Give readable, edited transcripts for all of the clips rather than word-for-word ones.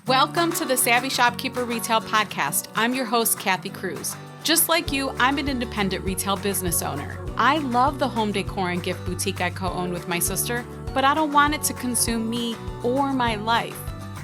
Welcome to the Savvy Shopkeeper Retail Podcast. I'm your host, Kathy Cruz. Just like you, I'm an independent retail business owner. I love the home decor and gift boutique I co-own with my sister, but I don't want it to consume me or my life.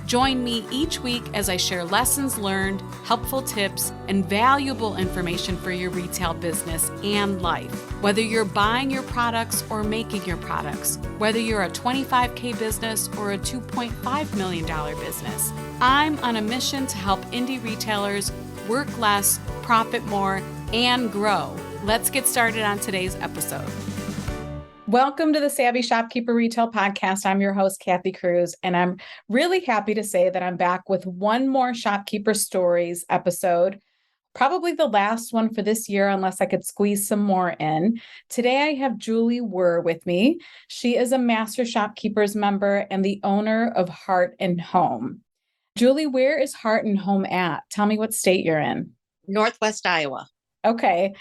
Join me each week as I share lessons learned, helpful tips, and valuable information for your retail business and life. Whether you're buying your products or making your products, whether you're a $25K business or a $2.5 million business, I'm on a mission to help indie retailers work less, profit more, and grow. Let's get started on today's episode. Welcome to the Savvy Shopkeeper Retail Podcast. I'm your host, Kathy Cruz, and I'm really happy to say that I'm back with one more Shopkeeper Stories episode, probably the last one for this year, unless I could squeeze some more in. Today, I have Julie Wurr with me. She is a Master Shopkeepers member and the owner of Heart and Home. Julie, where is Heart and Home at? Tell me what state you're in. Northwest Iowa. Okay.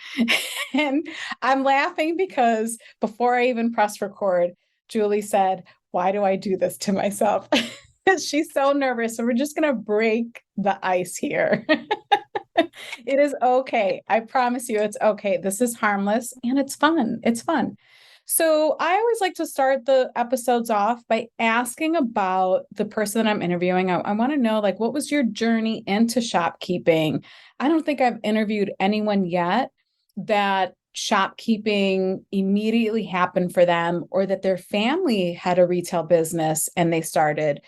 And I'm laughing because before I even press record, Julie said, "Why do I do this to myself?" She's so nervous. So we're just going to break the ice here. It is okay. I promise you it's okay. This is harmless and it's fun. It's fun. So I always like to start the episodes off by asking about the person that I'm interviewing. I want to know, like, what was your journey into shopkeeping? I don't think I've interviewed anyone yet that shopkeeping immediately happened for them or that their family had a retail business and they started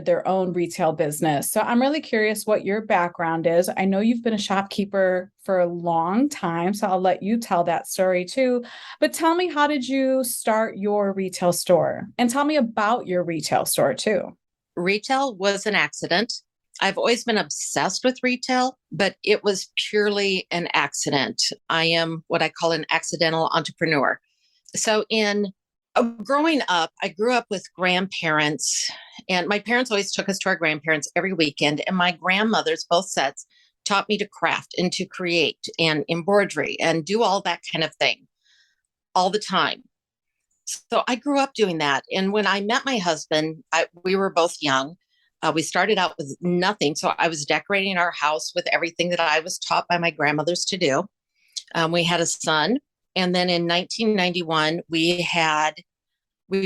their own retail business. So I'm really curious what your background is. I know you've been a shopkeeper for a long time, so I'll let you tell that story too. But tell me, how did you start your retail store? And tell me about your retail store too. Retail was an accident. I've always been obsessed with retail, but it was purely an accident. I am what I call an accidental entrepreneur. So growing up, I grew up with grandparents, and my parents always took us to our grandparents every weekend. And my grandmothers, both sets, taught me to craft and to create and embroidery and do all that kind of thing all the time. So I grew up doing that. And when I met my husband, we were both young. We started out with nothing. So I was decorating our house with everything that I was taught by my grandmothers to do. We had a son. And then in 1991, we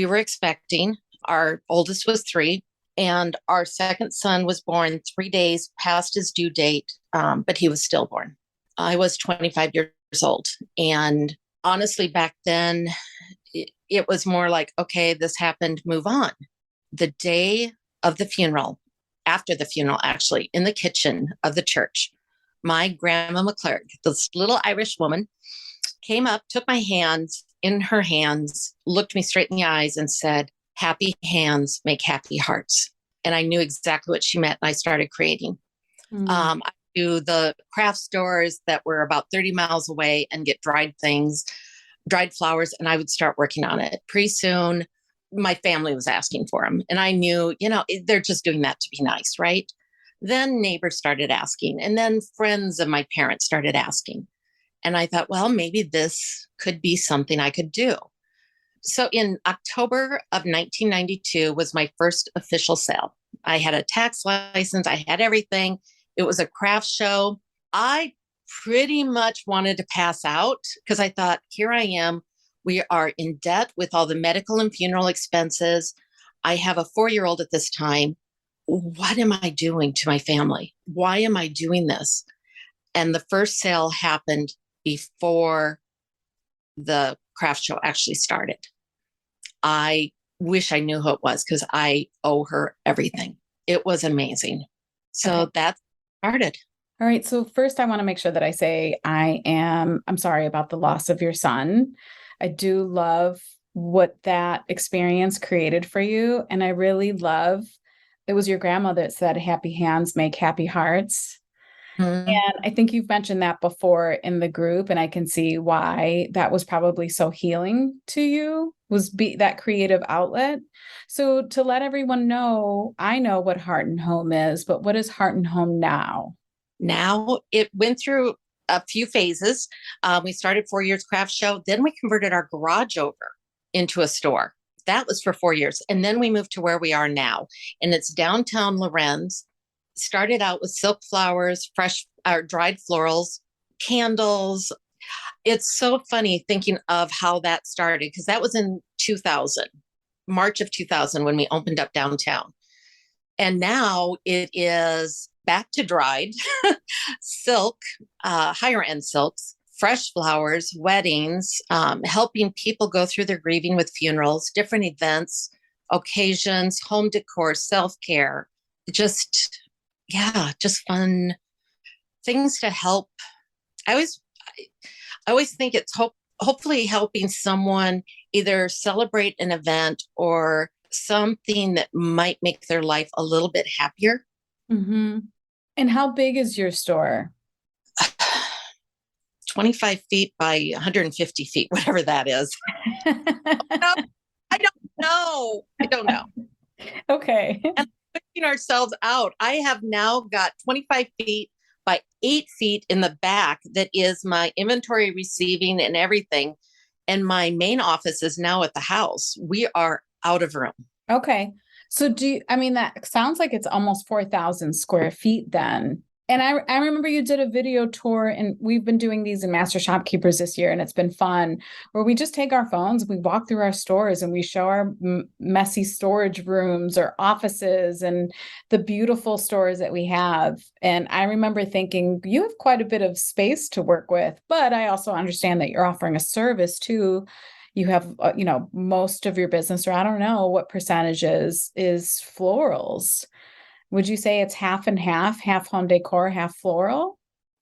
were expecting. Our oldest was 3, and our second son was born 3 days past his due date, but he was stillborn. I was 25 years old. And honestly, back then, it was more like, okay, this happened, move on. The day of the funeral, after the funeral, actually, in the kitchen of the church, my grandma McClurg, this little Irish woman, came up, took my hands in her hands, looked me straight in the eyes and said, "Happy hands make happy hearts." And I knew exactly what she meant. And I started creating. I do the craft stores that were about 30 miles away and get dried flowers, and I would start working on it. Pretty soon, my family was asking for them. And I knew, they're just doing that to be nice, right? Then neighbors started asking, and then friends of my parents started asking. And I thought, well, maybe this could be something I could do. So in October of 1992 was my first official sale. I had a tax license. I had everything. It was a craft show. I pretty much wanted to pass out because I thought, here I am. We are in debt with all the medical and funeral expenses. I have a 4-year-old at this time. What am I doing to my family? Why am I doing this? And the first sale happened before the craft show actually started. I wish I knew who it was because I owe her everything. It was amazing. So That started. All right. So first I want to make sure that I say I'm sorry about the loss of your son. I do love what that experience created for you. And I really love, it was your grandmother that said, "Happy hands make happy hearts." And I think you've mentioned that before in the group, and I can see why that was probably so healing to you, was that creative outlet. So to let everyone know, I know what Heart and Home is, but what is Heart and Home now? Now it went through a few phases. We started 4 years craft show. Then we converted our garage over into a store. That was for 4 years. And then we moved to where we are now. And it's downtown Lorenz. Started out with silk flowers, fresh or dried florals, candles. It's so funny thinking of how that started, because that was in 2000, March of 2000, when we opened up downtown. And now it is back to dried silk, higher end silks, fresh flowers, weddings, helping people go through their grieving with funerals, different events, occasions, home decor, self-care, just, just fun things to help. I always think it's hopefully helping someone either celebrate an event or something that might make their life a little bit happier. Mm-hmm. And how big is your store? 25 feet by 150 feet, whatever that is. No, I don't know. Okay. And putting ourselves out, I have now got 25 feet by 8 feet in the back. That is my inventory receiving and everything. And my main office is now at the house. We are out of room. Okay. So that sounds like it's almost 4,000 square feet then. And I remember you did a video tour, and we've been doing these in Master Shopkeepers this year, and it's been fun, where we just take our phones, we walk through our stores, and we show our messy storage rooms or offices and the beautiful stores that we have. And I remember thinking, you have quite a bit of space to work with, but I also understand that you're offering a service too. You have, most of your business, or I don't know what percentage is florals. Would you say it's half and half home decor, half floral?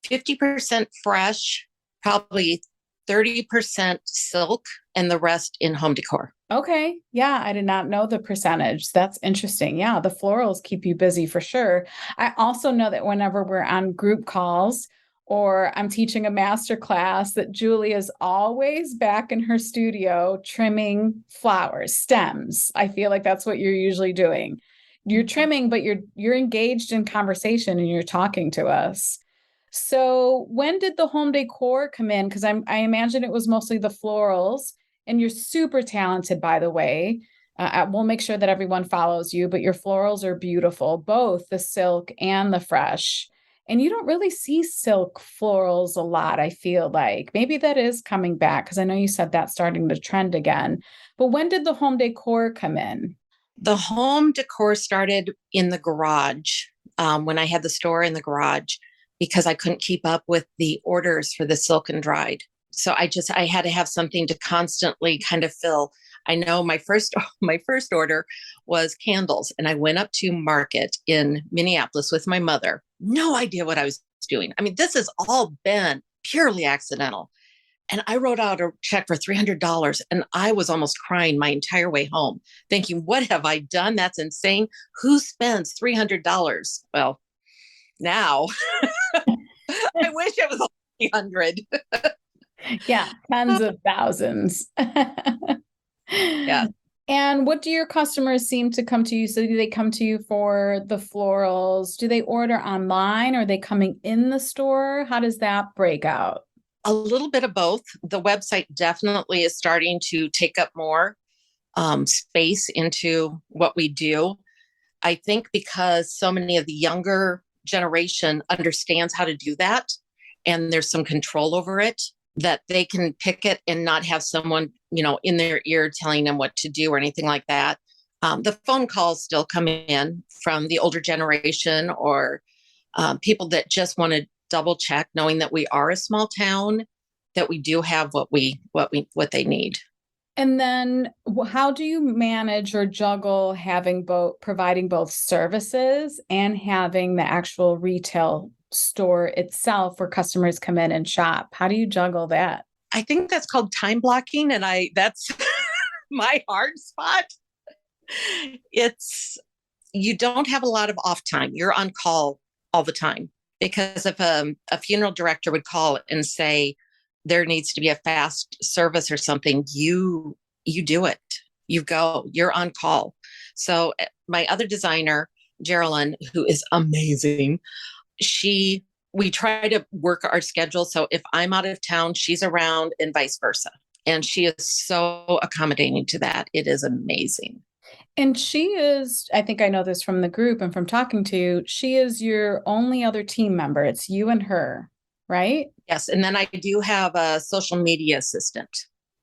50% fresh, probably 30% silk, and the rest in home decor. Okay. Yeah, I did not know the percentage. That's interesting. Yeah, the florals keep you busy for sure. I also know that whenever we're on group calls or I'm teaching a master class, that Julie is always back in her studio trimming flowers, stems. I feel like that's what you're usually doing. You're trimming, but you're engaged in conversation and you're talking to us. So when did the home decor come in? Because I imagine it was mostly the florals, and you're super talented, by the way. We'll make sure that everyone follows you, but your florals are beautiful, both the silk and the fresh. And you don't really see silk florals a lot, I feel like. Maybe that is coming back, because I know you said that's starting to trend again. But when did the home decor come in? The home decor started in the garage, when I had the store in the garage, because I couldn't keep up with the orders for the silk and dried. So I had to have something to constantly kind of fill. I know my first order was candles, and I went up to Market in Minneapolis with my mother. No idea what I was doing. I mean, this has all been purely accidental. And I wrote out a check for $300, and I was almost crying my entire way home, thinking, what have I done? That's insane. Who spends $300? Well, now I wish it was 300. Yeah, tens of thousands. Yeah. And what do your customers seem to come to you? So do they come to you for the florals? Do they order online? Are they coming in the store? How does that break out? A little bit of both. The website definitely is starting to take up more space into what we do. I think because so many of the younger generation understands how to do that, and there's some control over it, that they can pick it and not have someone, in their ear telling them what to do or anything like that. The phone calls still come in from the older generation, or people that just want to double check, knowing that we are a small town, that we do have what they need. And then how do you manage or juggle providing both services and having the actual retail store itself where customers come in and shop? How do you juggle that? I think that's called time blocking, and that's my hard spot. You don't have a lot of off time. You're on call all the time, because if a funeral director would call and say there needs to be a fast service or something, you do it. You go. You're on call. So my other designer, Geraldine, who is amazing, we try to work our schedule. So if I'm out of town, she's around, and vice versa. And she is so accommodating to that. It is amazing. And she is, I think I know this from the group and from talking to you, she is your only other team member. It's you and her, right? Yes. And then I do have a social media assistant,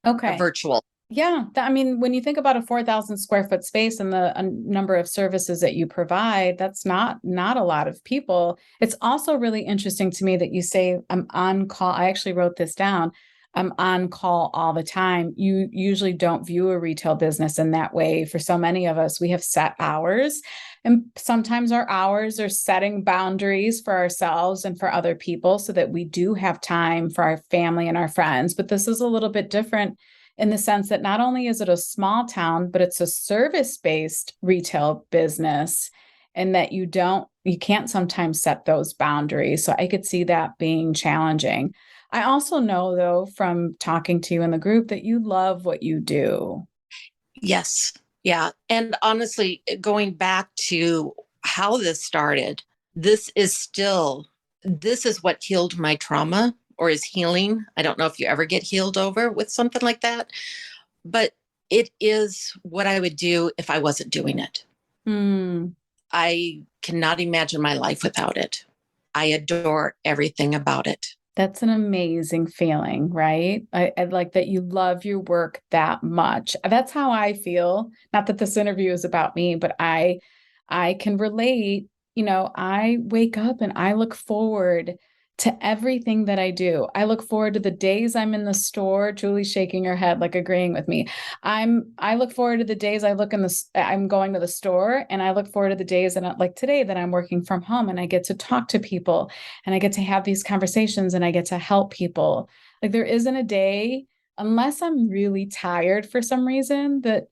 a Okay. virtual. Yeah. I mean, when you think about a 4,000 square foot space and the number of services that you provide, that's not a lot of people. It's also really interesting to me that you say I'm on call. I actually wrote this down. I'm on call all the time. You usually don't view a retail business in that way. For so many of us, we have set hours, and sometimes our hours are setting boundaries for ourselves and for other people so that we do have time for our family and our friends. But this is a little bit different in the sense that not only is it a small town, but it's a service-based retail business, and that you can't sometimes set those boundaries. So I could see that being challenging. I also know, though, from talking to you in the group, that you love what you do. Yes. Yeah. And honestly, going back to how this started, this is what healed my trauma or is healing. I don't know if you ever get healed over with something like that, but it is what I would do if I wasn't doing it. Hmm. I cannot imagine my life without it. I adore everything about it. That's an amazing feeling, right? I like that you love your work that much. That's how I feel. Not that this interview is about me, but I can relate. I wake up and I look forward to everything that I do. I look forward to the days I'm in the store. Julie's shaking her head, like agreeing with me. I look forward to the days I'm going to the store, and I look forward to the days that like today that I'm working from home and I get to talk to people and I get to have these conversations and I get to help people. Like there isn't a day, unless I'm really tired for some reason, that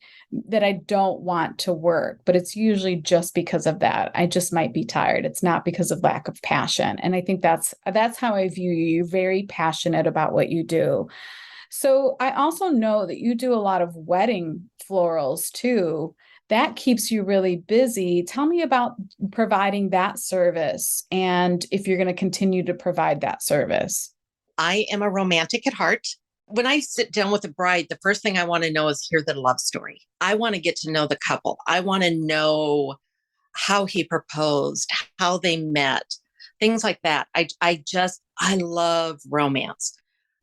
I don't want to work, but it's usually just because of that. I just might be tired. It's not because of lack of passion. And I think that's how I view you. You're very passionate about what you do. So I also know that you do a lot of wedding florals too. That keeps you really busy. Tell me about providing that service and if you're going to continue to provide that service. I am a romantic at heart. When I sit down with a bride, the first thing I want to know is hear the love story. I want to get to know the couple. I want to know how he proposed, how they met, things like that. I love romance.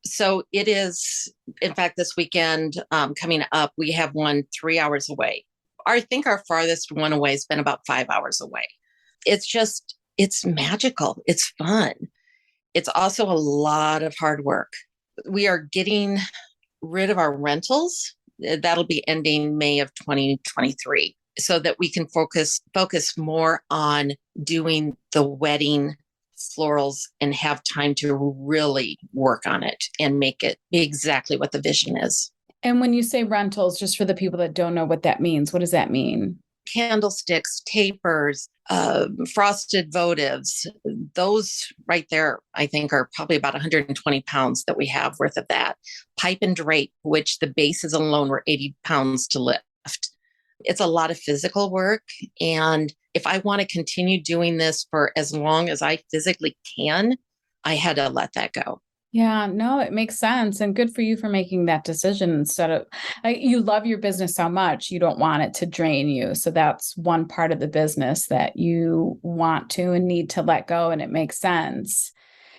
So it is, in fact, this weekend coming up, we have one 3 hours away. I think our farthest one away has been about 5 hours away. It's magical. It's fun. It's also a lot of hard work. We are getting rid of our rentals. That'll be ending May of 2023 so that we can focus more on doing the wedding florals and have time to really work on it and make it be exactly what the vision is. And when you say rentals, just for the people that don't know what that means, what does that mean? Candlesticks, tapers, frosted votives, those right there, I think are probably about 120 pounds that we have worth of that. Pipe and drape, which the bases alone were 80 pounds to lift. It's a lot of physical work. And if I want to continue doing this for as long as I physically can, I had to let that go. Yeah, no, it makes sense. And good for you for making that decision instead of you love your business so much, you don't want it to drain you. So that's one part of the business that you want to and need to let go. And it makes sense.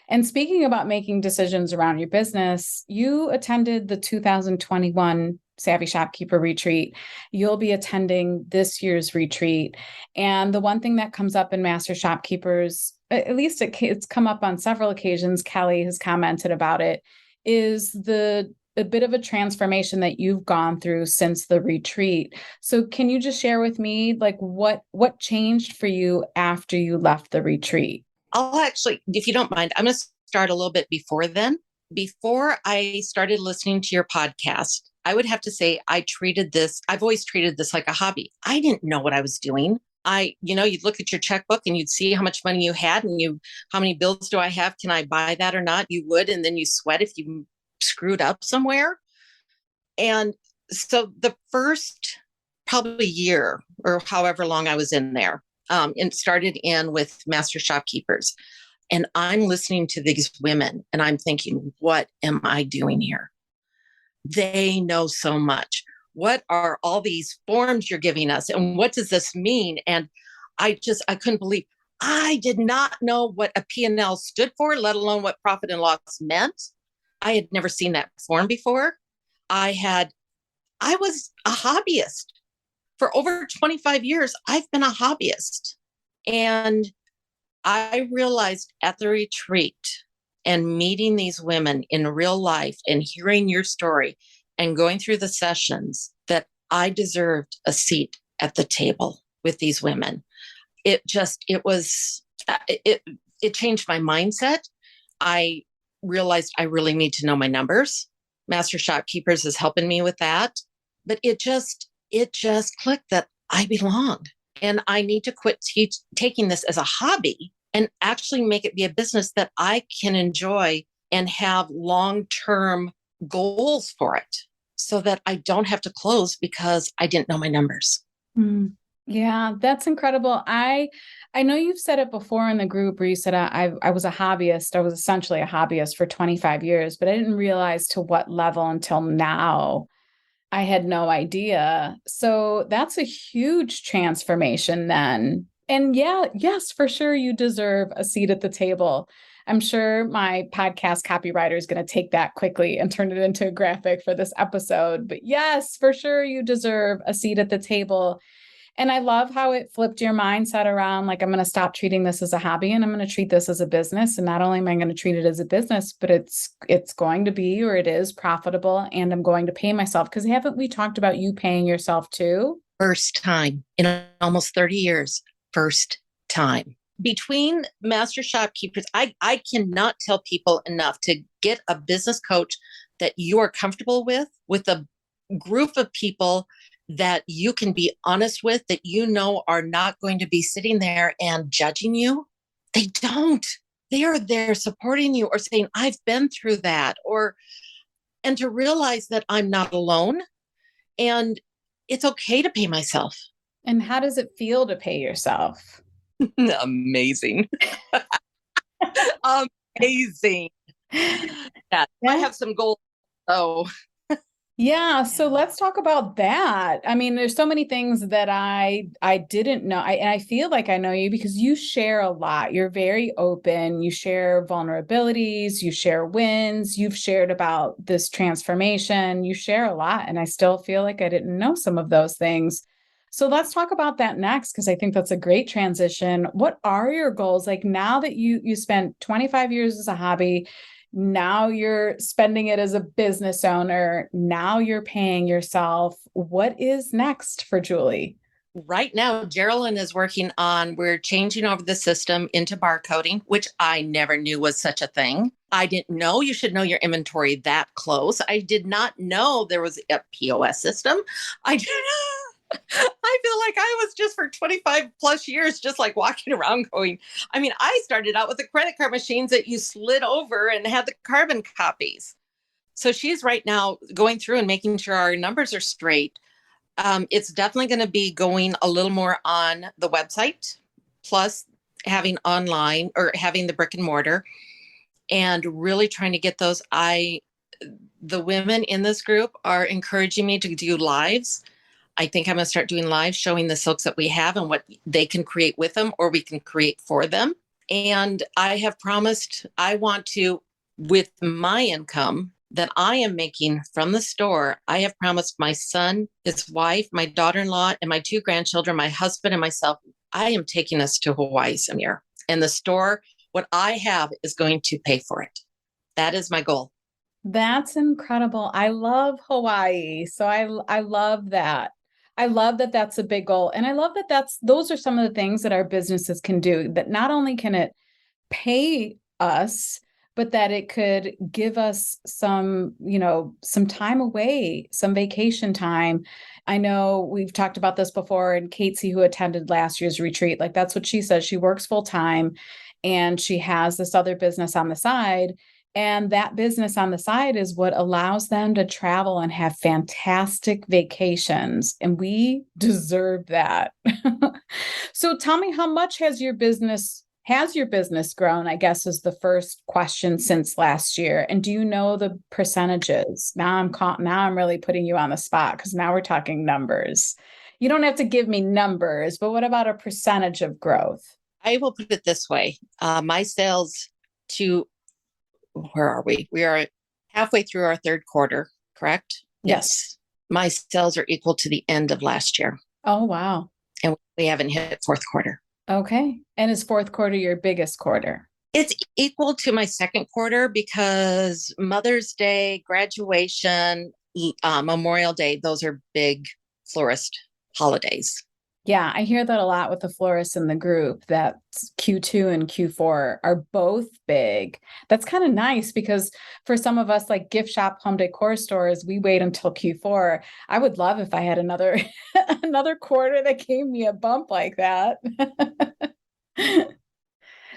And speaking about making decisions around your business, you attended the 2021 Savvy Shopkeeper Retreat. You'll be attending this year's retreat. And the one thing that comes up in Master Shopkeepers, at least it's come up on several occasions, Kelly has commented about it, is a bit of a transformation that you've gone through since the retreat. So can you just share with me like what changed for you after you left the retreat? I'll actually, if you don't mind, I'm going to start a little bit before then. Before I started listening to your podcast, I would have to say I've always treated this like a hobby. I didn't know what I was doing. You'd look at your checkbook and you'd see how much money you had and how many bills do I have? Can I buy that or not? You would, and then you sweat if you screwed up somewhere. And so the first probably year or however long I was in there, and started in with Master Shopkeepers. And I'm listening to these women and I'm thinking, what am I doing here? they know so much. What are all these forms you're giving us? And what does this mean? And I couldn't believe, I did not know what a P&L stood for, let alone what profit and loss meant. I had never seen that form before. I was a hobbyist for over 25 years. I've been a hobbyist. And I realized at the retreat and meeting these women in real life and hearing your story and going through the sessions that I deserved a seat at the table with these women. It changed my mindset. I realized I really need to know my numbers. Master Shopkeepers is helping me with that. But it just clicked that I belong. And I need to quit taking this as a hobby and actually make it be a business that I can enjoy and have long-term goals for it so that I don't have to close because I didn't know my numbers. Mm. Yeah, that's incredible. I know you've said it before in the group where you said I was a hobbyist. I was essentially a hobbyist for 25 years, but I didn't realize to what level until now. I had no idea. So that's a huge transformation then. And yeah, yes, for sure, you deserve a seat at the table. I'm sure my podcast copywriter is going to take that quickly and turn it into a graphic for this episode. But yes, for sure, you deserve a seat at the table. And I love how it flipped your mindset around, like, I'm going to stop treating this as a hobby and I'm going to treat this as a business. And not only am I going to treat it as a business, but it's going to be, or it is profitable, and I'm going to pay myself. Because haven't we talked about you paying yourself too? First time in almost 30 years. First time. Between Master Shopkeepers, I cannot tell people enough to get a business coach that you are comfortable with a group of people that you can be honest with, that you know are not going to be sitting there and judging you. They don't. They are there supporting you or saying, I've been through that, and to realize that I'm not alone and it's okay to pay myself. And how does it feel to pay yourself? Amazing. Amazing. Yeah, I have some goals. So yeah. So let's talk about that. I mean, there's so many things that I didn't know. And I feel like I know you because you share a lot. You're very open. You share vulnerabilities. You share wins. You've shared about this transformation. You share a lot. And I still feel like I didn't know some of those things. So let's talk about that next, because I think that's a great transition. What are your goals? Like, now that you spent 25 years as a hobby, now you're spending it as a business owner. Now you're paying yourself. What is next for Julie? right now, Geraldine is working on, we're changing over the system into barcoding, which I never knew was such a thing. I didn't know you should know your inventory that close. I did not know there was a POS system. I feel like I was just for 25 plus years, just like walking around going, I mean, I started out with the credit card machines that you slid over and had the carbon copies. So she's right now going through and making sure our numbers are straight. It's definitely going to be going a little more on the website, plus having online or having the brick and mortar, and really trying to get those. The women in this group are encouraging me to do lives. I think I'm going to start doing lives showing the silks that we have and what they can create with them, or we can create for them. And I have promised I want to, with my income that I am making from the store, I have promised my son, his wife, my daughter-in-law, and my 2 grandchildren, my husband and myself, I am taking us to Hawaii some year. And the store, what I have, is going to pay for it. That is my goal. That's incredible. I love Hawaii. So I love that. I love that that's a big goal. And I love that those are some of the things that our businesses can do, that not only can it pay us, but that it could give us some time away, some vacation time. I know we've talked about this before, and Casey, who attended last year's retreat, like, that's what she says. She works full time and she has this other business on the side. And that business on the side is what allows them to travel and have fantastic vacations. And we deserve that. So tell me, how much has your business Has your business grown, I guess, is the first question since last year. And do you know the percentages? Now I'm really putting you on the spot because now we're talking numbers. You don't have to give me numbers, but what about a percentage of growth? I will put it this way. My sales to, where are we? We are halfway through our third quarter, correct? Yes. My sales are equal to the end of last year. Oh, wow. And we haven't hit fourth quarter. Okay. And is fourth quarter your biggest quarter? It's equal to my second quarter because Mother's Day, graduation, Memorial Day, those are big florist holidays. Yeah, I hear that a lot with the florists in the group that Q2 and Q4 are both big. That's kind of nice because for some of us, like gift shop, home decor stores, we wait until Q4. I would love if I had another another quarter that gave me a bump like that.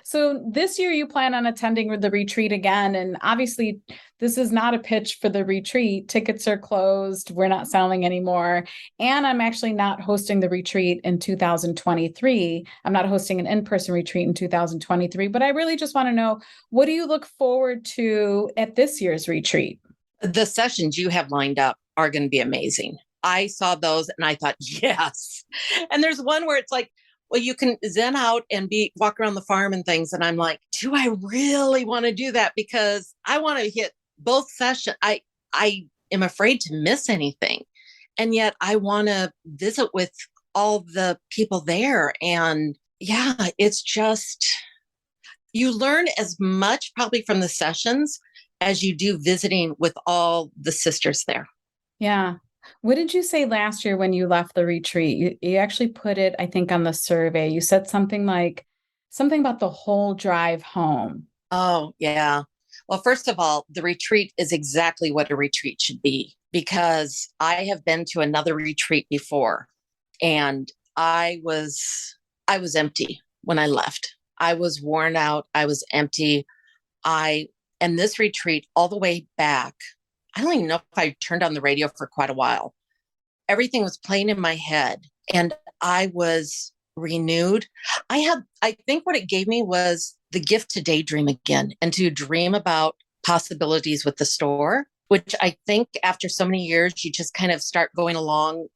So this year you plan on attending the retreat again. And obviously, this is not a pitch for the retreat. Tickets are closed. We're not selling anymore. And I'm actually not hosting the retreat in 2023. I'm not hosting an in-person retreat in 2023. But I really just want to know, what do you look forward to at this year's retreat? The sessions you have lined up are going to be amazing. I saw those and I thought, yes. And there's one where it's like, well, you can zen out and walk around the farm and things. And I'm like, do I really want to do that? Because I want to hit both sessions. I am afraid to miss anything. And yet I want to visit with all the people there. And yeah, it's just, you learn as much probably from the sessions as you do visiting with all the sisters there. Yeah. What did you say last year when you left the retreat? You actually put it, I think, on the survey. You said something about the whole drive home. Oh, yeah. Well, first of all, the retreat is exactly what a retreat should be because I have been to another retreat before and I was empty when I left. I was worn out. I was empty. And this retreat all the way back, I don't even know if I turned on the radio for quite a while. Everything was playing in my head and I was renewed. I think what it gave me was the gift to daydream again and to dream about possibilities with the store, which I think after so many years, you just kind of start going along,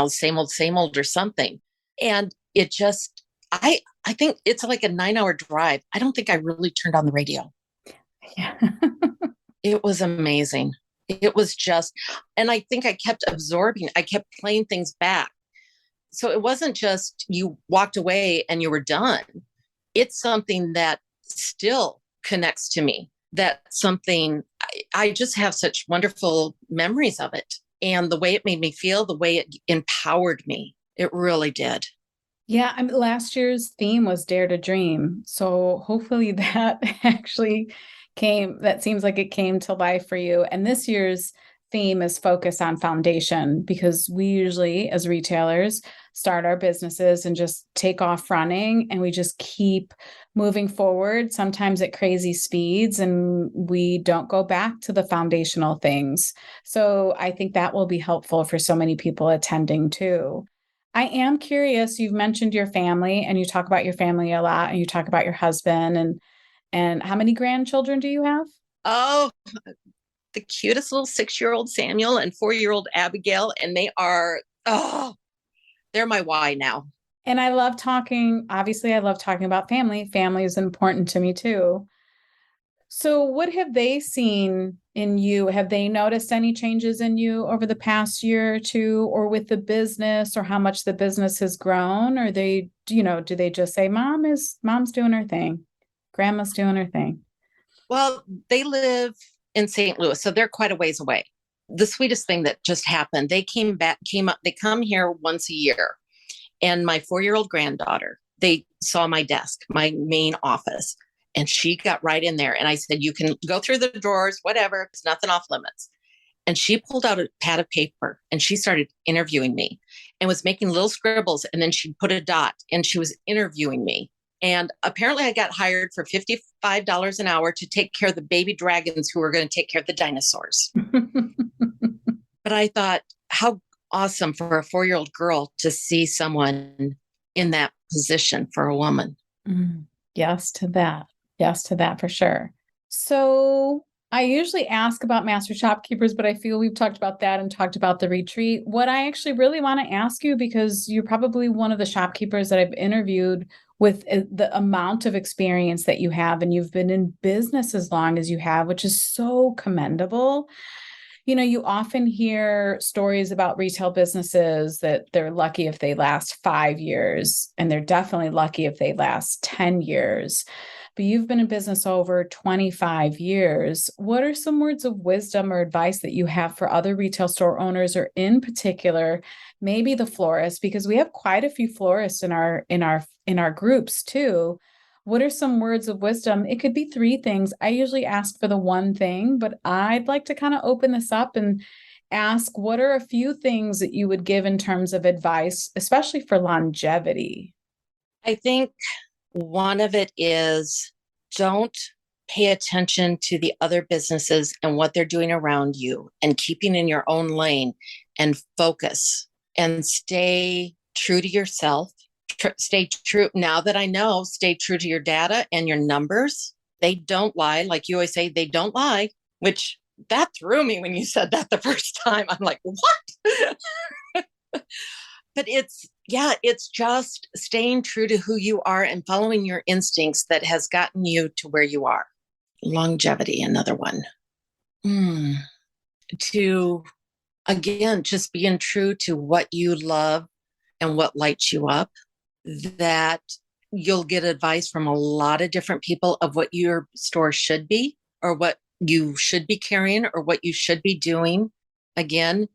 same old or something. And it just, I think it's like a 9-hour drive. I don't think I really turned on the radio. Yeah. It was amazing. It was just, and I think I kept absorbing, I kept playing things back. So it wasn't just you walked away and you were done. It's something that still connects to me. That's something I just have such wonderful memories of it. And the way it made me feel, the way it empowered me, it really did. Yeah, last year's theme was Dare to Dream. So hopefully that actually that seems like it came to life for you. And this year's theme is focus on foundation because we usually, as retailers, start our businesses and just take off running and we just keep moving forward, sometimes at crazy speeds, and we don't go back to the foundational things. So I think that will be helpful for so many people attending too. I am curious, you've mentioned your family and you talk about your family a lot and you talk about your husband and how many grandchildren do you have? Oh, the cutest little 6-year-old Samuel and 4-year-old Abigail. And they're my why now. And I love talking about family. Family is important to me too. So what have they seen in you? Have they noticed any changes in you over the past year or two, or with the business, or how much the business has grown? Or do they just say, mom's doing her thing, grandma's doing her thing? Well, they live in St. Louis, so they're quite a ways away. The sweetest thing that just happened, they come here once a year. And my 4-year-old granddaughter, they saw my desk, my main office, and she got right in there. And I said, you can go through the drawers, whatever, it's nothing off limits. And she pulled out a pad of paper and she started interviewing me and was making little scribbles. And then she put a dot and she was interviewing me. And apparently I got hired for $55 an hour to take care of the baby dragons who were going to take care of the dinosaurs. But I thought, how awesome for a 4-year-old girl to see someone in that position for a woman. Mm. Yes to that. Yes to that for sure. So I usually ask about master shopkeepers, but I feel we've talked about that and talked about the retreat. What I actually really want to ask you, because you're probably one of the shopkeepers that I've interviewed with the amount of experience that you have, and you've been in business as long as you have, which is so commendable. You often hear stories about retail businesses that they're lucky if they last 5 years, and they're definitely lucky if they last 10 years. But you've been in business over 25 years. What are some words of wisdom or advice that you have for other retail store owners, or in particular, maybe the florists, because we have quite a few florists in our groups too. What are some words of wisdom? It could be three things. I usually ask for the one thing, but I'd like to kind of open this up and ask, what are a few things that you would give in terms of advice, especially for longevity? I think one of it is don't pay attention to the other businesses and what they're doing around you, and keeping in your own lane, and focus and stay true to yourself. Stay true. Now that I know, stay true to your data and your numbers. They don't lie. Like you always say, they don't lie, which that threw me when you said that the first time. I'm like, what? But it's just staying true to who you are and following your instincts that has gotten you to where you are. Longevity, another one. To, again, just being true to what you love and what lights you up, that you'll get advice from a lot of different people of what your store should be, or what you should be carrying, or what you should be doing. Again,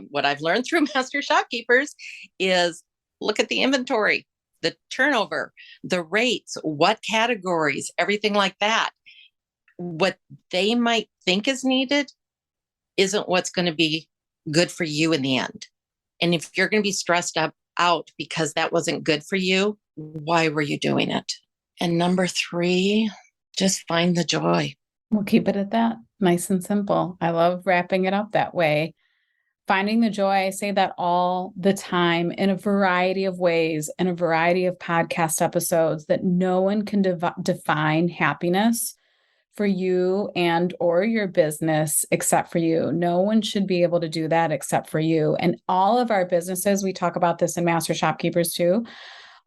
what I've learned through master shopkeepers is look at the inventory, the turnover, the rates, what categories, everything like that. What they might think is needed isn't what's going to be good for you in the end. And if you're going to be stressed out because that wasn't good for you, why were you doing it? And number 3, just find the joy. We'll keep it at that. Nice and simple. I love wrapping it up that way. Finding the joy. I say that all the time in a variety of ways, in a variety of podcast episodes, that no one can define happiness for you and or your business except for you. No one should be able to do that except for you. And all of our businesses, we talk about this in Master Shopkeepers too.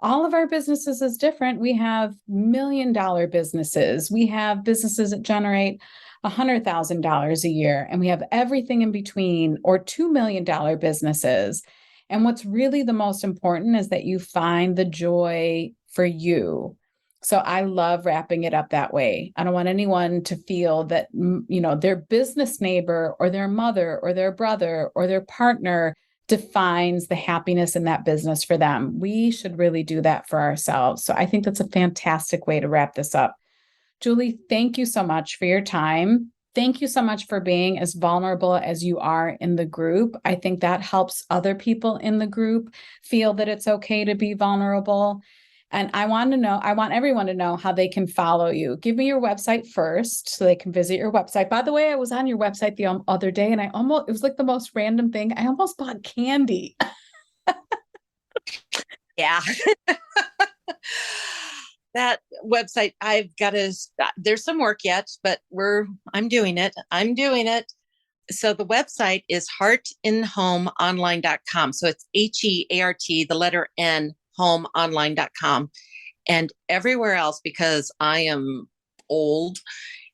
All of our businesses is different. We have $1 million businesses. We have businesses that generate $100,000 a year, and we have everything in between, or $2 million businesses. And what's really the most important is that you find the joy for you. So I love wrapping it up that way. I don't want anyone to feel that, their business neighbor or their mother or their brother or their partner defines the happiness in that business for them. We should really do that for ourselves. So I think that's a fantastic way to wrap this up. Julie, thank you so much for your time. Thank you so much for being as vulnerable as you are in the group. I think that helps other people in the group feel that it's okay to be vulnerable. And I want everyone to know how they can follow you. Give me your website first so they can visit your website. By the way, I was on your website the other day, and it was like the most random thing. I almost bought candy. Yeah. That website, there's some work yet, but I'm doing it. So the website is heartinhomeonline.com. So it's HEART, the letter N, homeonline.com. And everywhere else, because I am old,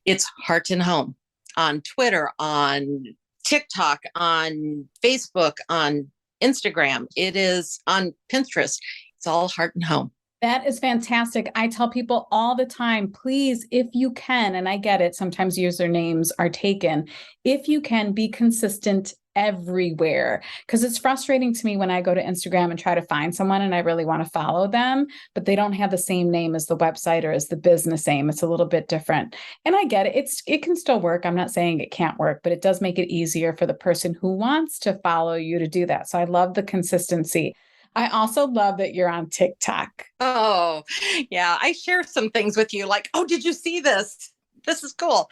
it's Heart and Home on Twitter, on TikTok, on Facebook, on Instagram. It is on Pinterest. It's all Heart and Home. That is fantastic. I tell people all the time, please, if you can, and I get it, sometimes usernames are taken. If you can, be consistent everywhere, because it's frustrating to me when I go to Instagram and try to find someone and I really want to follow them, but they don't have the same name as the website or as the business name. It's a little bit different. And I get it. It can still work. I'm not saying it can't work, but it does make it easier for the person who wants to follow you to do that. So I love the consistency. I also love that you're on TikTok. Oh, yeah. I share some things with you like, oh, did you see this? This is cool.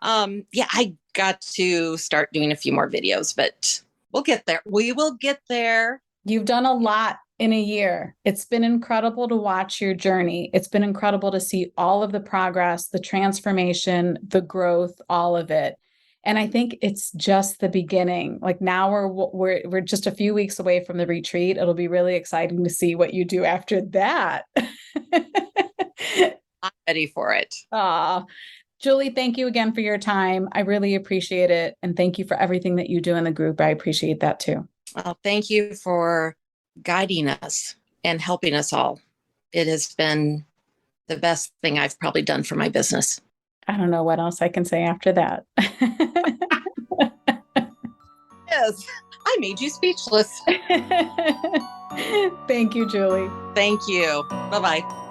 I got to start doing a few more videos, but we'll get there. We will get there. You've done a lot in a year. It's been incredible to watch your journey. It's been incredible to see all of the progress, the transformation, the growth, all of it. And I think it's just the beginning. Like now we're just a few weeks away from the retreat. It'll be really exciting to see what you do after that. I'm ready for it. Julie, thank you again for your time. I really appreciate it. And thank you for everything that you do in the group. I appreciate that too. Well, thank you for guiding us and helping us all. It has been the best thing I've probably done for my business. I don't know what else I can say after that. Yes, I made you speechless. Thank you, Julie. Thank you. Bye-bye.